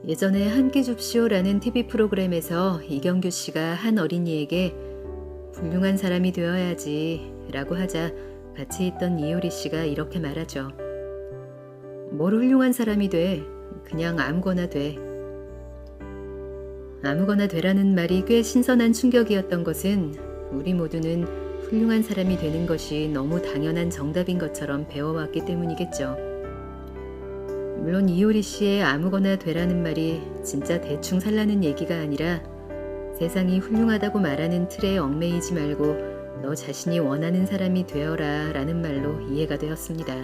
예전에 한 끼 줍쇼라는 TV 프로그램에서 이경규 씨가 한 어린이에게 훌륭한 사람이 되어야지 라고 하자 같이 있던 이효리 씨가 이렇게 말하죠. 뭘 훌륭한 사람이 돼? 그냥 아무거나 돼. 아무거나 되라는 말이 꽤 신선한 충격이었던 것은 우리 모두는 훌륭한 사람이 되는 것이 너무 당연한 정답인 것처럼 배워왔기 때문이겠죠. 물론 이효리 씨의 아무거나 되라는 말이 진짜 대충 살라는 얘기가 아니라 세상이 훌륭하다고 말하는 틀에 얽매이지 말고 너 자신이 원하는 사람이 되어라 라는 말로 이해가 되었습니다.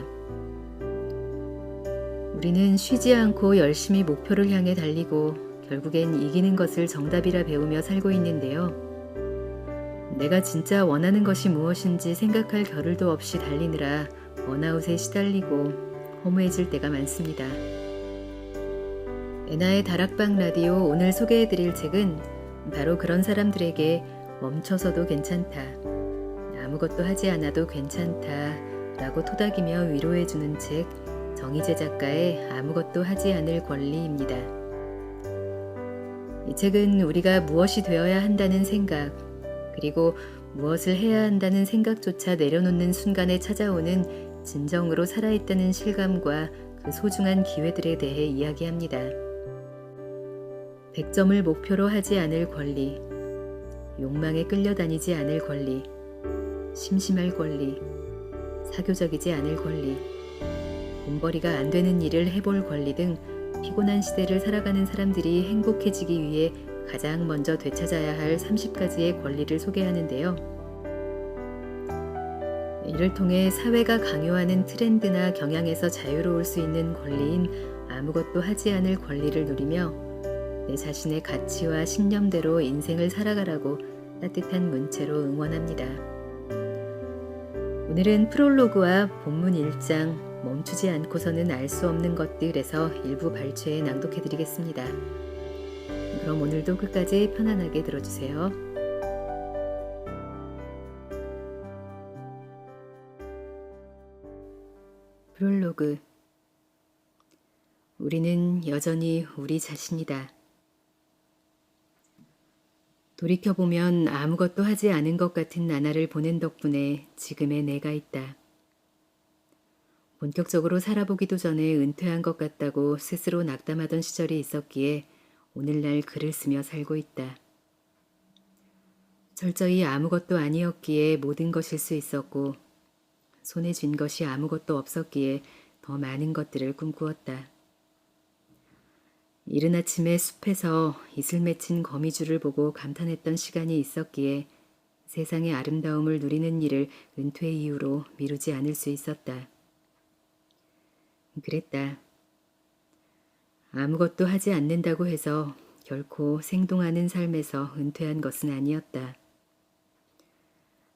우리는 쉬지 않고 열심히 목표를 향해 달리고 결국엔 이기는 것을 정답이라 배우며 살고 있는데요. 내가 진짜 원하는 것이 무엇인지 생각할 겨를도 없이 달리느라 번아웃에 시달리고 허무해질 때가 많습니다. 애나의 다락방 라디오 오늘 소개해드릴 책은 바로 그런 사람들에게 멈춰서도 괜찮다, 아무것도 하지 않아도 괜찮다 라고 토닥이며 위로해주는 책 정희재 작가의 아무것도 하지 않을 권리입니다. 이 책은 우리가 무엇이 되어야 한다는 생각, 그리고 무엇을 해야 한다는 생각조차 내려놓는 순간에 찾아오는 진정으로 살아있다는 실감과 그 소중한 기회들에 대해 이야기합니다. 100점을 목표로 하지 않을 권리, 욕망에 끌려다니지 않을 권리, 심심할 권리, 사교적이지 않을 권리, 돈벌이가 안 되는 일을 해볼 권리 등 피곤한 시대를 살아가는 사람들이 행복해지기 위해 가장 먼저 되찾아야 할 30가지의 권리를 소개하는데요. 이를 통해 사회가 강요하는 트렌드나 경향에서 자유로울 수 있는 권리인 아무것도 하지 않을 권리를 누리며 내 자신의 가치와 신념대로 인생을 살아가라고 따뜻한 문체로 응원합니다. 오늘은 프롤로그와 본문 1장 멈추지 않고서는 알 수 없는 것들에서 일부 발췌해 낭독해드리겠습니다. 그럼 오늘도 끝까지 편안하게 들어주세요. 프롤로그. 우리는 여전히 우리 자신이다. 돌이켜보면 아무것도 하지 않은 것 같은 나날을 보낸 덕분에 지금의 내가 있다. 본격적으로 살아보기도 전에 은퇴한 것 같다고 스스로 낙담하던 시절이 있었기에 오늘날 글을 쓰며 살고 있다. 철저히 아무것도 아니었기에 모든 것일 수 있었고 손에 쥔 것이 아무것도 없었기에 더 많은 것들을 꿈꾸었다. 이른 아침에 숲에서 이슬 맺힌 거미줄을 보고 감탄했던 시간이 있었기에 세상의 아름다움을 누리는 일을 은퇴 이후로 미루지 않을 수 있었다. 그랬다. 아무것도 하지 않는다고 해서 결코 생동하는 삶에서 은퇴한 것은 아니었다.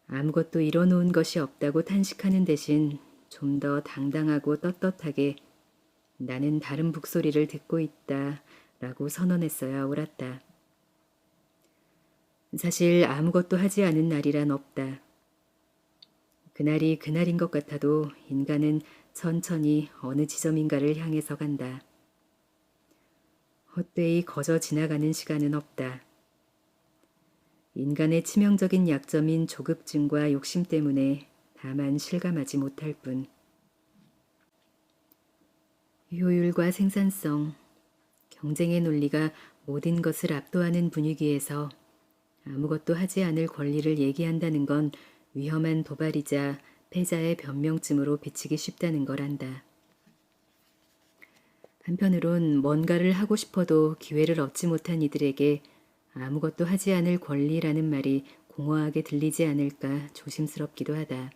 아무것도 이뤄놓은 것이 없다고 탄식하는 대신 좀 더 당당하고 떳떳하게 나는 다른 북소리를 듣고 있다 라고 선언했어야 옳았다. 사실 아무것도 하지 않은 날이란 없다. 그날이 그날인 것 같아도 인간은 천천히 어느 지점인가를 향해서 간다. 헛되이 거저 지나가는 시간은 없다. 인간의 치명적인 약점인 조급증과 욕심 때문에 다만 실감하지 못할 뿐. 효율과 생산성, 경쟁의 논리가 모든 것을 압도하는 분위기에서 아무것도 하지 않을 권리를 얘기한다는 건 위험한 도발이자 패자의 변명쯤으로 비치기 쉽다는 걸 안다. 한편으론 뭔가를 하고 싶어도 기회를 얻지 못한 이들에게 아무것도 하지 않을 권리라는 말이 공허하게 들리지 않을까 조심스럽기도 하다.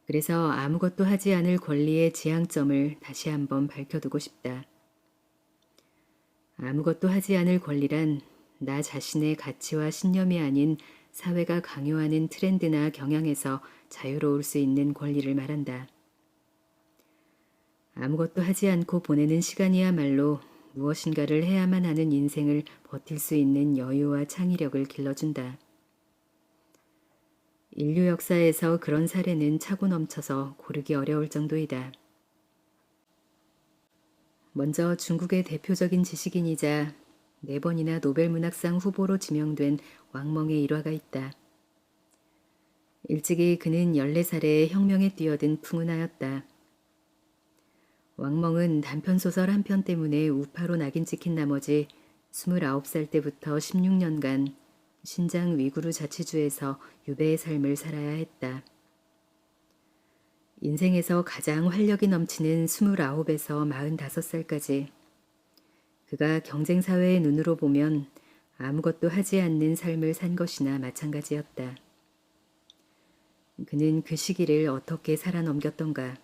그래서 아무것도 하지 않을 권리의 지향점을 다시 한번 밝혀두고 싶다. 아무것도 하지 않을 권리란 나 자신의 가치와 신념이 아닌 사회가 강요하는 트렌드나 경향에서 자유로울 수 있는 권리를 말한다. 아무것도 하지 않고 보내는 시간이야말로 무엇인가를 해야만 하는 인생을 버틸 수 있는 여유와 창의력을 길러준다. 인류 역사에서 그런 사례는 차고 넘쳐서 고르기 어려울 정도이다. 먼저 중국의 대표적인 지식인이자 4번이나 노벨문학상 후보로 지명된 왕멍의 일화가 있다. 일찍이 그는 14살에 혁명에 뛰어든 풍운하였다. 왕멍은 단편소설 한 편 때문에 우파로 낙인 찍힌 나머지 29살 때부터 16년간 신장 위구르 자치주에서 유배의 삶을 살아야 했다. 인생에서 가장 활력이 넘치는 29에서 45살까지 그가 경쟁사회의 눈으로 보면 아무것도 하지 않는 삶을 산 것이나 마찬가지였다. 그는 그 시기를 어떻게 살아넘겼던가.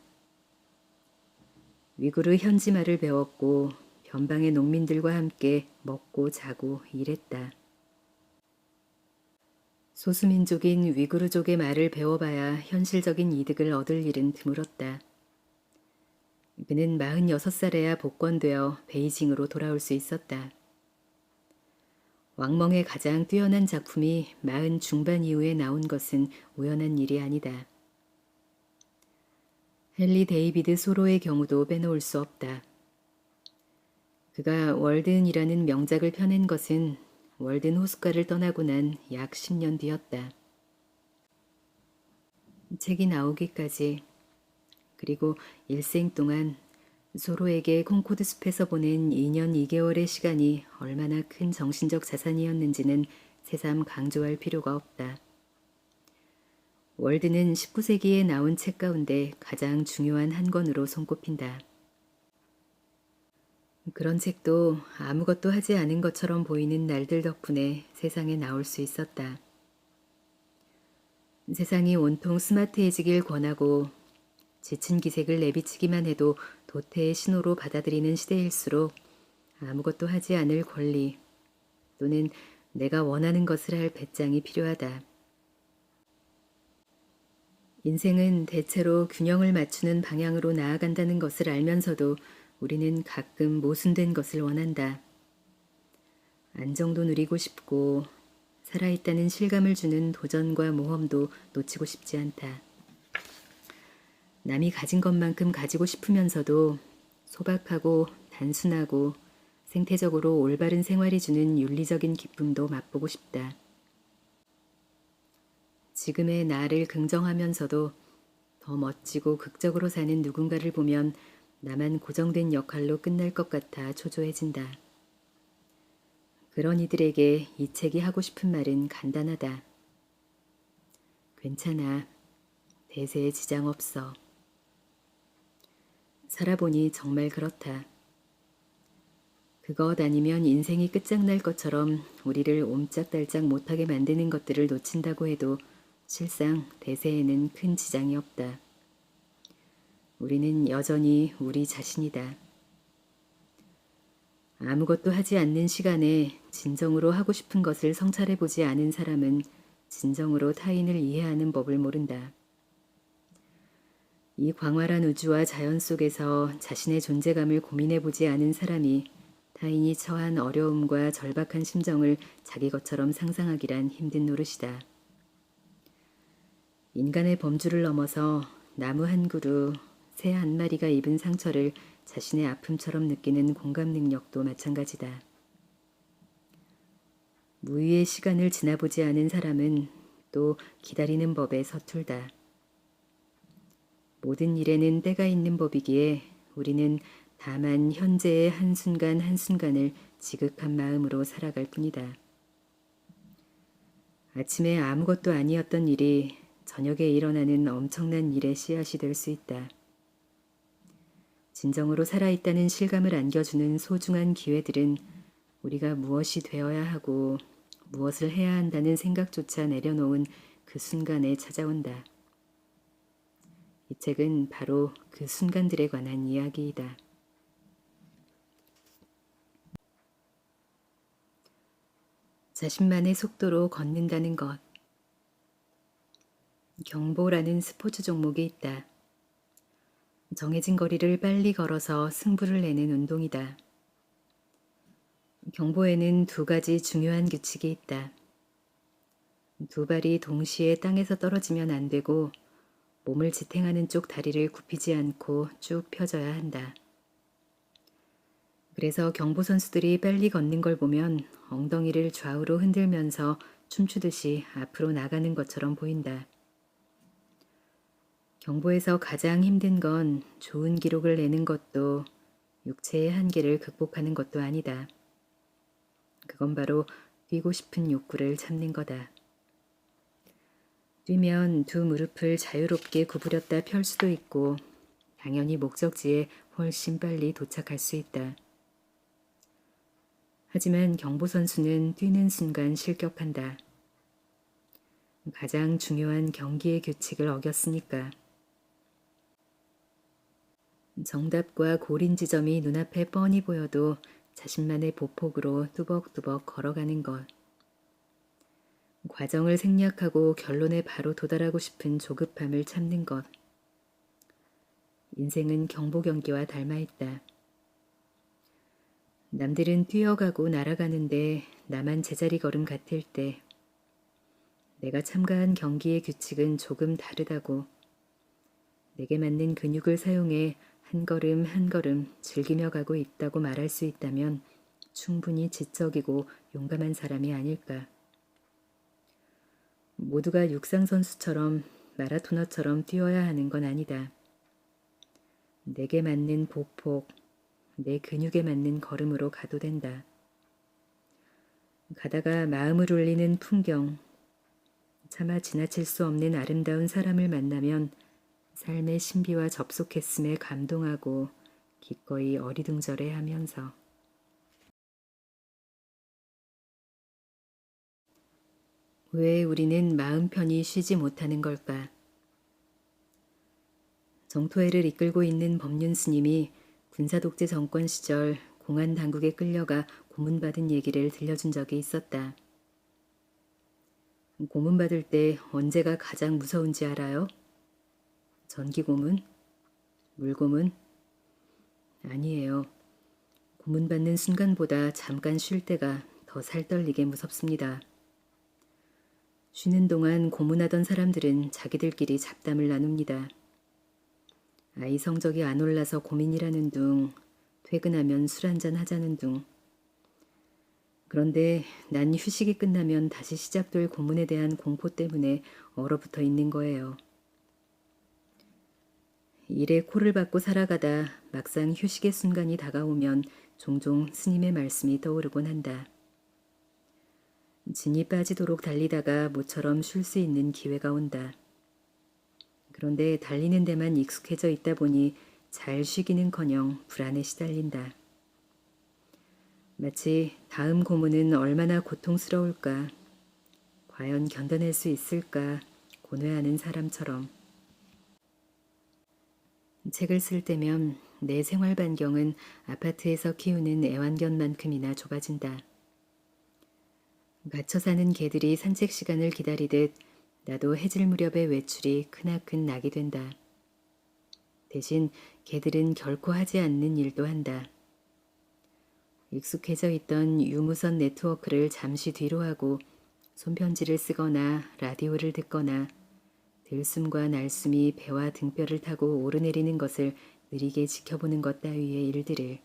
위구르 현지말을 배웠고 변방의 농민들과 함께 먹고 자고 일했다. 소수민족인 위구르족의 말을 배워봐야 현실적인 이득을 얻을 일은 드물었다. 그는 46살에야 복권되어 베이징으로 돌아올 수 있었다. 왕멍의 가장 뛰어난 작품이 40 중반 이후에 나온 것은 우연한 일이 아니다. 헨리 데이비드 소로의 경우도 빼놓을 수 없다. 그가 월든이라는 명작을 펴낸 것은 월든 호숫가를 떠나고 난 약 10년 뒤였다. 책이 나오기까지 그리고 일생 동안 소로에게 콩코드 숲에서 보낸 2년 2개월의 시간이 얼마나 큰 정신적 자산이었는지는 새삼 강조할 필요가 없다. 월드는 19세기에 나온 책 가운데 가장 중요한 한 권으로 손꼽힌다. 그런 책도 아무것도 하지 않은 것처럼 보이는 날들 덕분에 세상에 나올 수 있었다. 세상이 온통 스마트해지길 권하고 지친 기색을 내비치기만 해도 도태의 신호로 받아들이는 시대일수록 아무것도 하지 않을 권리 또는 내가 원하는 것을 할 배짱이 필요하다. 인생은 대체로 균형을 맞추는 방향으로 나아간다는 것을 알면서도 우리는 가끔 모순된 것을 원한다. 안정도 누리고 싶고 살아있다는 실감을 주는 도전과 모험도 놓치고 싶지 않다. 남이 가진 것만큼 가지고 싶으면서도 소박하고 단순하고 생태적으로 올바른 생활이 주는 윤리적인 기쁨도 맛보고 싶다. 지금의 나를 긍정하면서도 더 멋지고 극적으로 사는 누군가를 보면 나만 고정된 역할로 끝날 것 같아 초조해진다. 그런 이들에게 이 책이 하고 싶은 말은 간단하다. 괜찮아. 대세에 지장 없어. 살아보니 정말 그렇다. 그것 아니면 인생이 끝장날 것처럼 우리를 옴짝달짝 못하게 만드는 것들을 놓친다고 해도 실상 대세에는 큰 지장이 없다. 우리는 여전히 우리 자신이다. 아무것도 하지 않는 시간에 진정으로 하고 싶은 것을 성찰해보지 않은 사람은 진정으로 타인을 이해하는 법을 모른다. 이 광활한 우주와 자연 속에서 자신의 존재감을 고민해보지 않은 사람이 타인이 처한 어려움과 절박한 심정을 자기 것처럼 상상하기란 힘든 노릇이다. 인간의 범주를 넘어서 나무 한 그루, 새 한 마리가 입은 상처를 자신의 아픔처럼 느끼는 공감 능력도 마찬가지다. 무의의 시간을 지나보지 않은 사람은 또 기다리는 법에 서툴다. 모든 일에는 때가 있는 법이기에 우리는 다만 현재의 한순간 한순간을 지극한 마음으로 살아갈 뿐이다. 아침에 아무것도 아니었던 일이 저녁에 일어나는 엄청난 일의 씨앗이 될 수 있다. 진정으로 살아있다는 실감을 안겨주는 소중한 기회들은 우리가 무엇이 되어야 하고 무엇을 해야 한다는 생각조차 내려놓은 그 순간에 찾아온다. 이 책은 바로 그 순간들에 관한 이야기이다. 자신만의 속도로 걷는다는 것. 경보라는 스포츠 종목이 있다. 정해진 거리를 빨리 걸어서 승부를 내는 운동이다. 경보에는 2가지 중요한 규칙이 있다. 2발이 동시에 땅에서 떨어지면 안 되고 몸을 지탱하는 쪽 다리를 굽히지 않고 쭉 펴져야 한다. 그래서 경보 선수들이 빨리 걷는 걸 보면 엉덩이를 좌우로 흔들면서 춤추듯이 앞으로 나가는 것처럼 보인다. 경보에서 가장 힘든 건 좋은 기록을 내는 것도 육체의 한계를 극복하는 것도 아니다. 그건 바로 뛰고 싶은 욕구를 참는 거다. 뛰면 두 무릎을 자유롭게 구부렸다 펼 수도 있고 당연히 목적지에 훨씬 빨리 도착할 수 있다. 하지만 경보 선수는 뛰는 순간 실격한다. 가장 중요한 경기의 규칙을 어겼으니까. 정답과 고린 지점이 눈앞에 뻔히 보여도 자신만의 보폭으로 뚜벅뚜벅 걸어가는 것. 과정을 생략하고 결론에 바로 도달하고 싶은 조급함을 참는 것. 인생은 경보 경기와 닮아있다. 남들은 뛰어가고 날아가는데 나만 제자리 걸음 같을 때 내가 참가한 경기의 규칙은 조금 다르다고 내게 맞는 근육을 사용해 한 걸음 한 걸음 즐기며 가고 있다고 말할 수 있다면 충분히 지적이고 용감한 사람이 아닐까. 모두가 육상선수처럼 마라토너처럼 뛰어야 하는 건 아니다. 내게 맞는 보폭, 내 근육에 맞는 걸음으로 가도 된다. 가다가 마음을 울리는 풍경, 차마 지나칠 수 없는 아름다운 사람을 만나면 삶의 신비와 접속했음에 감동하고 기꺼이 어리둥절해 하면서 왜 우리는 마음 편히 쉬지 못하는 걸까? 정토회를 이끌고 있는 법륜 스님이 군사독재 정권 시절 공안 당국에 끌려가 고문받은 얘기를 들려준 적이 있었다. 고문받을 때 언제가 가장 무서운지 알아요? 전기고문? 물고문? 아니에요. 고문받는 순간보다 잠깐 쉴 때가 더 살떨리게 무섭습니다. 쉬는 동안 고문하던 사람들은 자기들끼리 잡담을 나눕니다. 아이 성적이 안 올라서 고민이라는 둥, 퇴근하면 술 한잔 하자는 둥. 그런데 난 휴식이 끝나면 다시 시작될 고문에 대한 공포 때문에 얼어붙어 있는 거예요. 일에 코를 박고 살아가다 막상 휴식의 순간이 다가오면 종종 스님의 말씀이 떠오르곤 한다. 진이 빠지도록 달리다가 모처럼 쉴 수 있는 기회가 온다. 그런데 달리는 데만 익숙해져 있다 보니 잘 쉬기는커녕 불안에 시달린다. 마치 다음 고문은 얼마나 고통스러울까, 과연 견뎌낼 수 있을까 고뇌하는 사람처럼. 책을 쓸 때면 내 생활 반경은 아파트에서 키우는 애완견만큼이나 좁아진다. 갇혀 사는 개들이 산책 시간을 기다리듯 나도 해질 무렵의 외출이 크나큰 낙이 된다. 대신 개들은 결코 하지 않는 일도 한다. 익숙해져 있던 유무선 네트워크를 잠시 뒤로 하고 손편지를 쓰거나 라디오를 듣거나 들숨과 날숨이 배와 등뼈를 타고 오르내리는 것을 느리게 지켜보는 것 따위의 일들을.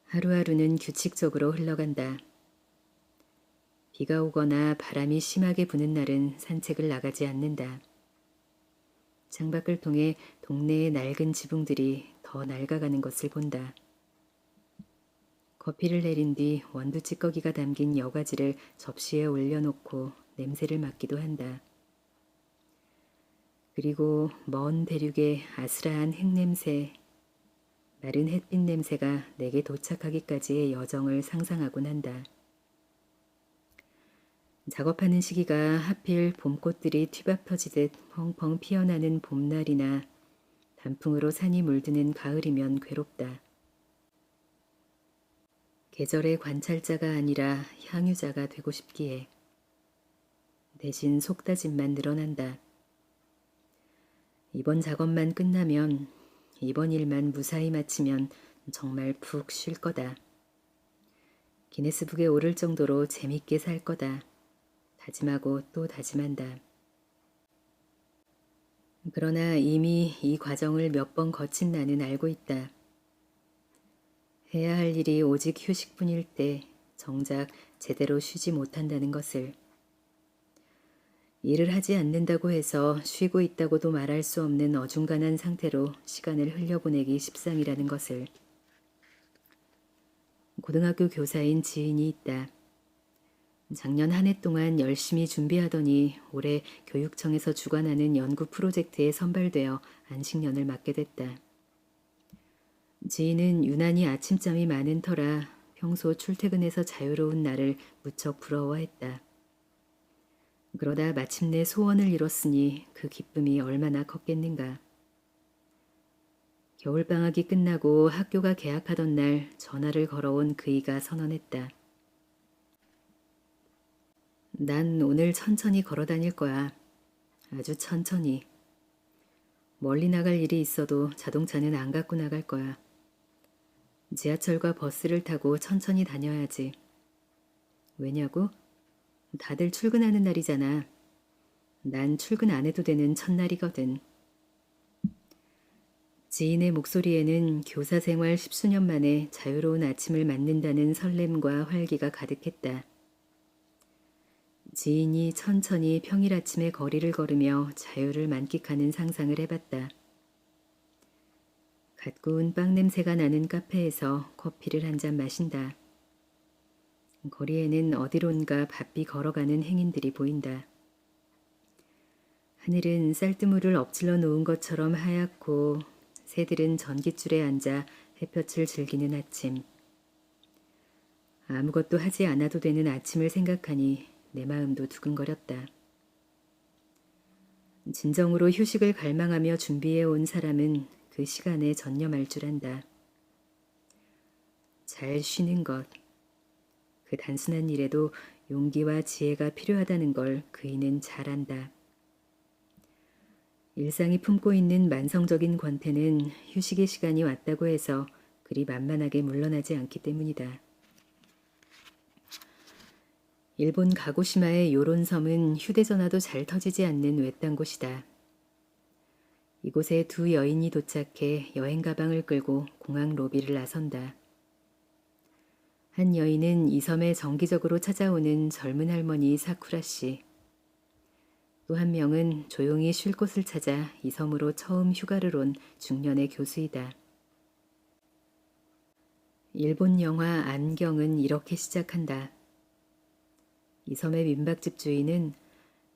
하루하루는 규칙적으로 흘러간다. 비가 오거나 바람이 심하게 부는 날은 산책을 나가지 않는다. 창밖을 통해 동네의 낡은 지붕들이 더 낡아가는 것을 본다. 커피를 내린 뒤 원두 찌꺼기가 담긴 여과지를 접시에 올려놓고 냄새를 맡기도 한다. 그리고 먼 대륙의 아스라한 흙냄새, 마른 햇빛 냄새가 내게 도착하기까지의 여정을 상상하곤 한다. 작업하는 시기가 하필 봄꽃들이 튀밥 터지듯 펑펑 피어나는 봄날이나 단풍으로 산이 물드는 가을이면 괴롭다. 계절의 관찰자가 아니라 향유자가 되고 싶기에 대신 속다짐만 늘어난다. 이번 작업만 끝나면, 이번 일만 무사히 마치면 정말 푹 쉴 거다. 기네스북에 오를 정도로 재밌게 살 거다. 다짐하고 또 다짐한다. 그러나 이미 이 과정을 몇 번 거친 나는 알고 있다. 해야 할 일이 오직 휴식뿐일 때 정작 제대로 쉬지 못한다는 것을. 일을 하지 않는다고 해서 쉬고 있다고도 말할 수 없는 어중간한 상태로 시간을 흘려보내기 십상이라는 것을. 고등학교 교사인 지인이 있다. 작년 한 해 동안 열심히 준비하더니 올해 교육청에서 주관하는 연구 프로젝트에 선발되어 안식년을 맞게 됐다. 지인은 유난히 아침잠이 많은 터라 평소 출퇴근해서 자유로운 나를 무척 부러워했다. 그러다 마침내 소원을 이뤘으니 그 기쁨이 얼마나 컸겠는가. 겨울방학이 끝나고 학교가 개학하던 날 전화를 걸어온 그이가 선언했다. 난 오늘 천천히 걸어 다닐 거야. 아주 천천히. 멀리 나갈 일이 있어도 자동차는 안 갖고 나갈 거야. 지하철과 버스를 타고 천천히 다녀야지. 왜냐고? 다들 출근하는 날이잖아. 난 출근 안 해도 되는 첫날이거든. 지인의 목소리에는 교사 생활 10수년 만에 자유로운 아침을 맞는다는 설렘과 활기가 가득했다. 지인이 천천히 평일 아침에 거리를 걸으며 자유를 만끽하는 상상을 해봤다. 갓 구운 빵 냄새가 나는 카페에서 커피를 한 잔 마신다. 거리에는 어디론가 바삐 걸어가는 행인들이 보인다. 하늘은 쌀뜨물을 엎질러 놓은 것처럼 하얗고 새들은 전깃줄에 앉아 햇볕을 즐기는 아침. 아무것도 하지 않아도 되는 아침을 생각하니 내 마음도 두근거렸다. 진정으로 휴식을 갈망하며 준비해온 사람은 그 시간에 전념할 줄 안다. 잘 쉬는 것. 그 단순한 일에도 용기와 지혜가 필요하다는 걸 그이는 잘 안다. 일상이 품고 있는 만성적인 권태는 휴식의 시간이 왔다고 해서 그리 만만하게 물러나지 않기 때문이다. 일본 가고시마의 요론섬은 휴대전화도 잘 터지지 않는 외딴 곳이다. 이곳에 두 여인이 도착해 여행 가방을 끌고 공항 로비를 나선다. 한 여인은 이 섬에 정기적으로 찾아오는 젊은 할머니 사쿠라 씨. 또 한 명은 조용히 쉴 곳을 찾아 이 섬으로 처음 휴가를 온 중년의 교수이다. 일본 영화 안경은 이렇게 시작한다. 이 섬의 민박집 주인은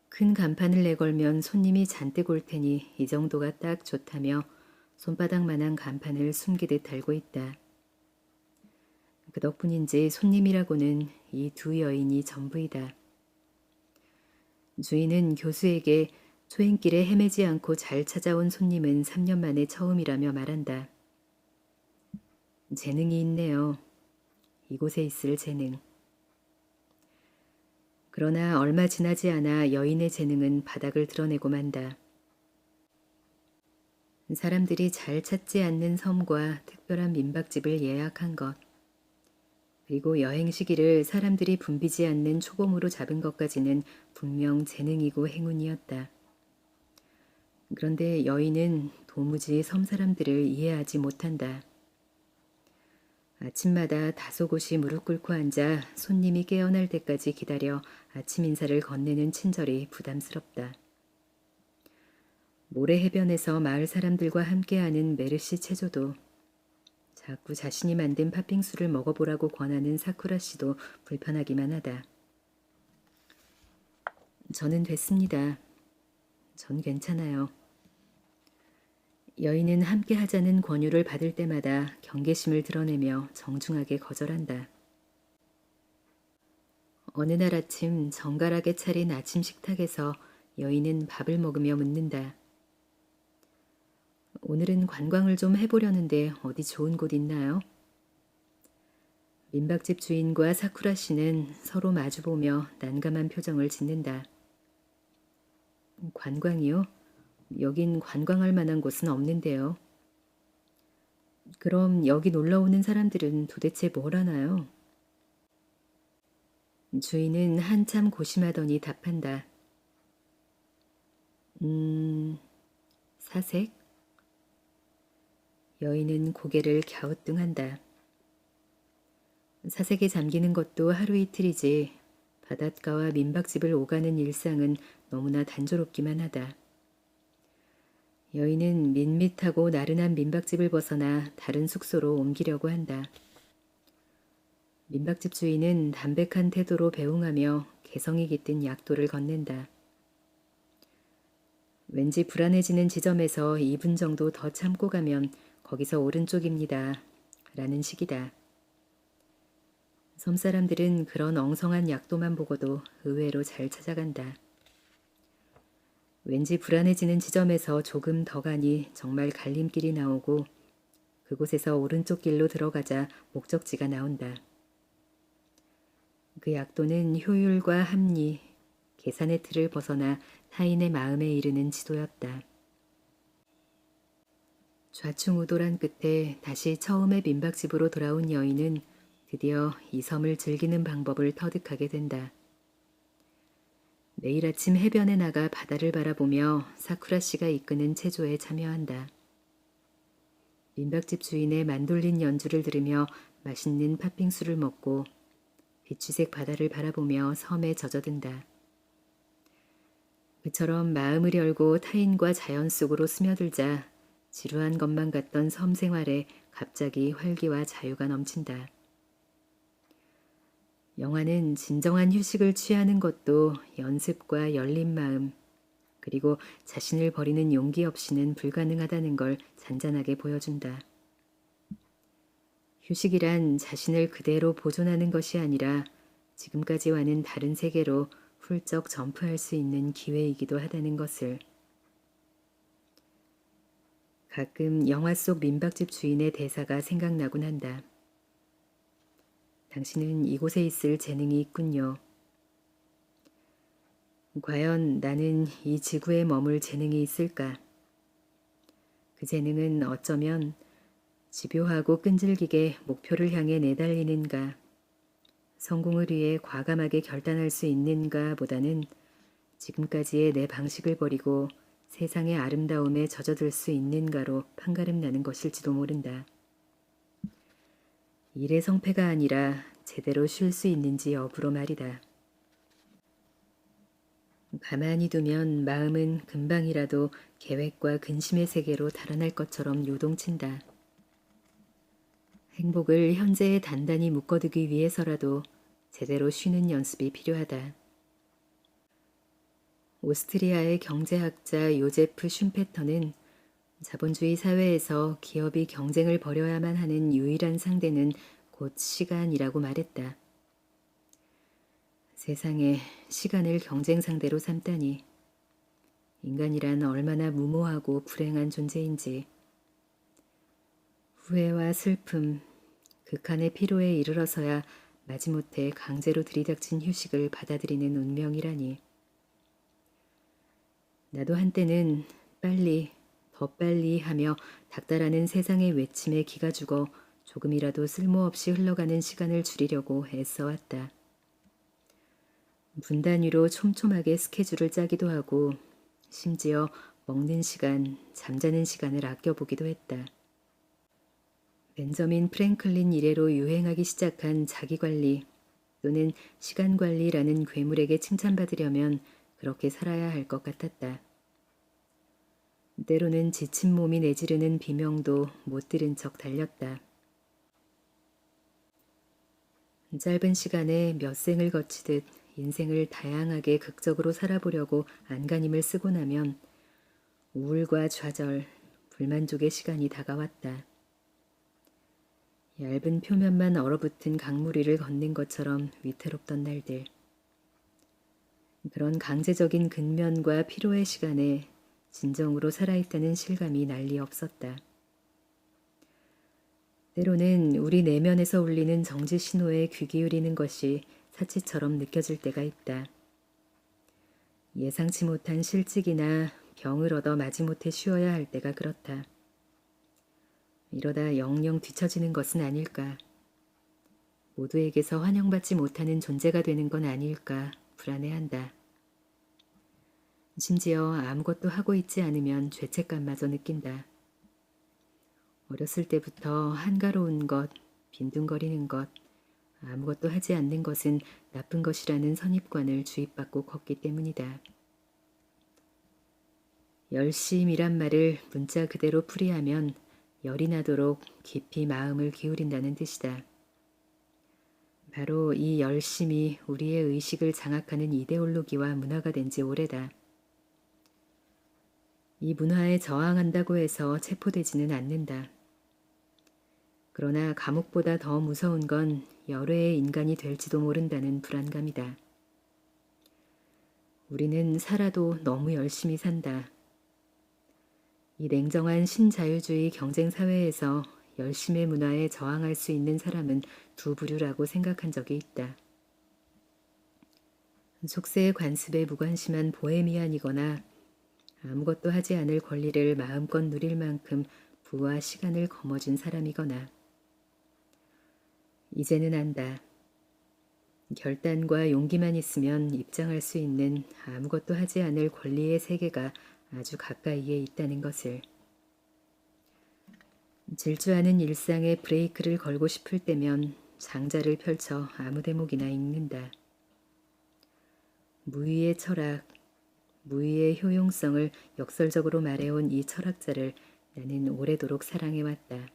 큰 간판을 내걸면 손님이 잔뜩 올 테니 이 정도가 딱 좋다며 손바닥만한 간판을 숨기듯 달고 있다. 그 덕분인지 손님이라고는 이 두 여인이 전부이다. 주인은 교수에게 초행길에 헤매지 않고 잘 찾아온 손님은 3년 만에 처음이라며 말한다. 재능이 있네요. 이곳에 있을 재능. 그러나 얼마 지나지 않아 여인의 재능은 바닥을 드러내고 만다. 사람들이 잘 찾지 않는 섬과 특별한 민박집을 예약한 것. 그리고 여행 시기를 사람들이 붐비지 않는 초봄으로 잡은 것까지는 분명 재능이고 행운이었다. 그런데 여인은 도무지 섬 사람들을 이해하지 못한다. 아침마다 다소곳이 무릎 꿇고 앉아 손님이 깨어날 때까지 기다려 아침 인사를 건네는 친절이 부담스럽다. 모래 해변에서 마을 사람들과 함께하는 메르시 체조도 자꾸 자신이 만든 팥빙수를 먹어보라고 권하는 사쿠라 씨도 불편하기만 하다. 저는 됐습니다. 전 괜찮아요. 여인은 함께 하자는 권유를 받을 때마다 경계심을 드러내며 정중하게 거절한다. 어느 날 아침 정갈하게 차린 아침 식탁에서 여인은 밥을 먹으며 묻는다. 오늘은 관광을 좀 해보려는데 어디 좋은 곳 있나요? 민박집 주인과 사쿠라 씨는 서로 마주보며 난감한 표정을 짓는다. 관광이요? 여긴 관광할 만한 곳은 없는데요. 그럼 여기 놀러 오는 사람들은 도대체 뭘 하나요? 주인은 한참 고심하더니 답한다. 사색? 여인은 고개를 갸우뚱한다. 사색에 잠기는 것도 하루 이틀이지 바닷가와 민박집을 오가는 일상은 너무나 단조롭기만 하다. 여인은 밋밋하고 나른한 민박집을 벗어나 다른 숙소로 옮기려고 한다. 민박집 주인은 담백한 태도로 배웅하며 개성이 깃든 약도를 건넨다. 왠지 불안해지는 지점에서 2분 정도 더 참고 가면 거기서 오른쪽입니다. 라는 식이다. 섬 사람들은 그런 엉성한 약도만 보고도 의외로 잘 찾아간다. 왠지 불안해지는 지점에서 조금 더 가니 정말 갈림길이 나오고 그곳에서 오른쪽 길로 들어가자 목적지가 나온다. 그 약도는 효율과 합리, 계산의 틀을 벗어나 타인의 마음에 이르는 지도였다. 좌충우돌한 끝에 다시 처음의 민박집으로 돌아온 여인은 드디어 이 섬을 즐기는 방법을 터득하게 된다. 매일 아침 해변에 나가 바다를 바라보며 사쿠라 씨가 이끄는 체조에 참여한다. 민박집 주인의 만돌린 연주를 들으며 맛있는 팥빙수를 먹고 빛주색 바다를 바라보며 섬에 젖어든다. 그처럼 마음을 열고 타인과 자연 속으로 스며들자 지루한 것만 같던 섬 생활에 갑자기 활기와 자유가 넘친다. 영화는 진정한 휴식을 취하는 것도 연습과 열린 마음, 그리고 자신을 버리는 용기 없이는 불가능하다는 걸 잔잔하게 보여준다. 휴식이란 자신을 그대로 보존하는 것이 아니라 지금까지와는 다른 세계로 훌쩍 점프할 수 있는 기회이기도 하다는 것을. 가끔 영화 속 민박집 주인의 대사가 생각나곤 한다. 당신은 이곳에 있을 재능이 있군요. 과연 나는 이 지구에 머물 재능이 있을까? 그 재능은 어쩌면 집요하고 끈질기게 목표를 향해 내달리는가, 성공을 위해 과감하게 결단할 수 있는가 보다는 지금까지의 내 방식을 버리고 세상의 아름다움에 젖어들 수 있는가로 판가름 나는 것일지도 모른다. 일의 성패가 아니라 제대로 쉴 수 있는지 여부로 말이다. 가만히 두면 마음은 금방이라도 계획과 근심의 세계로 달아날 것처럼 요동친다. 행복을 현재에 단단히 묶어두기 위해서라도 제대로 쉬는 연습이 필요하다. 오스트리아의 경제학자 요제프 슌페터는 자본주의 사회에서 기업이 경쟁을 벌여야만 하는 유일한 상대는 곧 시간이라고 말했다. 세상에 시간을 경쟁 상대로 삼다니. 인간이란 얼마나 무모하고 불행한 존재인지. 후회와 슬픔, 극한의 피로에 이르러서야 마지못해 강제로 들이닥친 휴식을 받아들이는 운명이라니. 나도 한때는 빨리, 더 빨리 하며 닥달하는 세상의 외침에 기가 죽어 조금이라도 쓸모없이 흘러가는 시간을 줄이려고 애써왔다. 분단위로 촘촘하게 스케줄을 짜기도 하고 심지어 먹는 시간, 잠자는 시간을 아껴보기도 했다. 벤저민 프랭클린 이래로 유행하기 시작한 자기관리 또는 시간관리라는 괴물에게 칭찬받으려면 그렇게 살아야 할 것 같았다. 때로는 지친 몸이 내지르는 비명도 못 들은 척 달렸다. 짧은 시간에 몇 생을 거치듯 인생을 다양하게 극적으로 살아보려고 안간힘을 쓰고 나면 우울과 좌절, 불만족의 시간이 다가왔다. 얇은 표면만 얼어붙은 강물 위를 걷는 것처럼 위태롭던 날들. 그런 강제적인 근면과 피로의 시간에 진정으로 살아있다는 실감이 난리 없었다. 때로는 우리 내면에서 울리는 정지 신호에 귀 기울이는 것이 사치처럼 느껴질 때가 있다. 예상치 못한 실직이나 병을 얻어 마지못해 쉬어야 할 때가 그렇다. 이러다 영영 뒤처지는 것은 아닐까. 모두에게서 환영받지 못하는 존재가 되는 건 아닐까 불안해한다. 심지어 아무것도 하고 있지 않으면 죄책감마저 느낀다. 어렸을 때부터 한가로운 것, 빈둥거리는 것, 아무것도 하지 않는 것은 나쁜 것이라는 선입관을 주입받고 컸기 때문이다. 열심이란 말을 문자 그대로 풀이하면 열이 나도록 깊이 마음을 기울인다는 뜻이다. 바로 이 열심이 우리의 의식을 장악하는 이데올로기와 문화가 된 지 오래다. 이 문화에 저항한다고 해서 체포되지는 않는다. 그러나 감옥보다 더 무서운 건 열외의 인간이 될지도 모른다는 불안감이다. 우리는 살아도 너무 열심히 산다. 이 냉정한 신자유주의 경쟁사회에서 열심의 문화에 저항할 수 있는 사람은 두 부류라고 생각한 적이 있다. 속세의 관습에 무관심한 보헤미안이거나 아무것도 하지 않을 권리를 마음껏 누릴 만큼 부와 시간을 거머쥔 사람이거나. 이제는 안다. 결단과 용기만 있으면 입장할 수 있는 아무것도 하지 않을 권리의 세계가 아주 가까이에 있다는 것을. 질주하는 일상에 브레이크를 걸고 싶을 때면 장자를 펼쳐 아무 대목이나 읽는다. 무위의 철학, 무위의 효용성을 역설적으로 말해온 이 철학자를 나는 오래도록 사랑해왔다.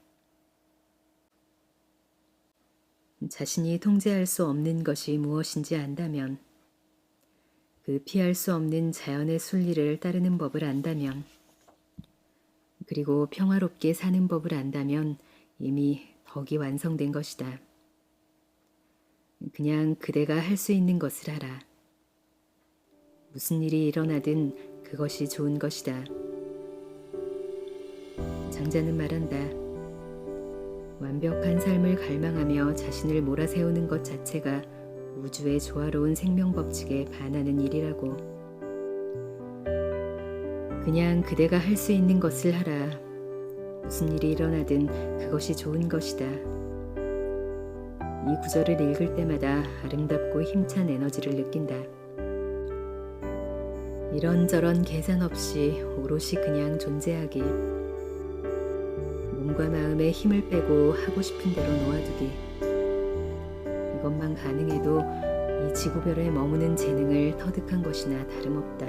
자신이 통제할 수 없는 것이 무엇인지 안다면, 그 피할 수 없는 자연의 순리를 따르는 법을 안다면, 그리고 평화롭게 사는 법을 안다면 이미 덕이 완성된 것이다. 그냥 그대가 할 수 있는 것을 하라. 무슨 일이 일어나든 그것이 좋은 것이다. 장자는 말한다. 완벽한 삶을 갈망하며 자신을 몰아세우는 것 자체가 우주의 조화로운 생명 법칙에 반하는 일이라고. 그냥 그대가 할 수 있는 것을 하라. 무슨 일이 일어나든 그것이 좋은 것이다. 이 구절을 읽을 때마다 아름답고 힘찬 에너지를 느낀다. 이런저런 계산 없이 오롯이 그냥 존재하기. 몸과 마음에 힘을 빼고 하고 싶은 대로 놓아두기. 이것만 가능해도 이 지구별에 머무는 재능을 터득한 것이나 다름없다.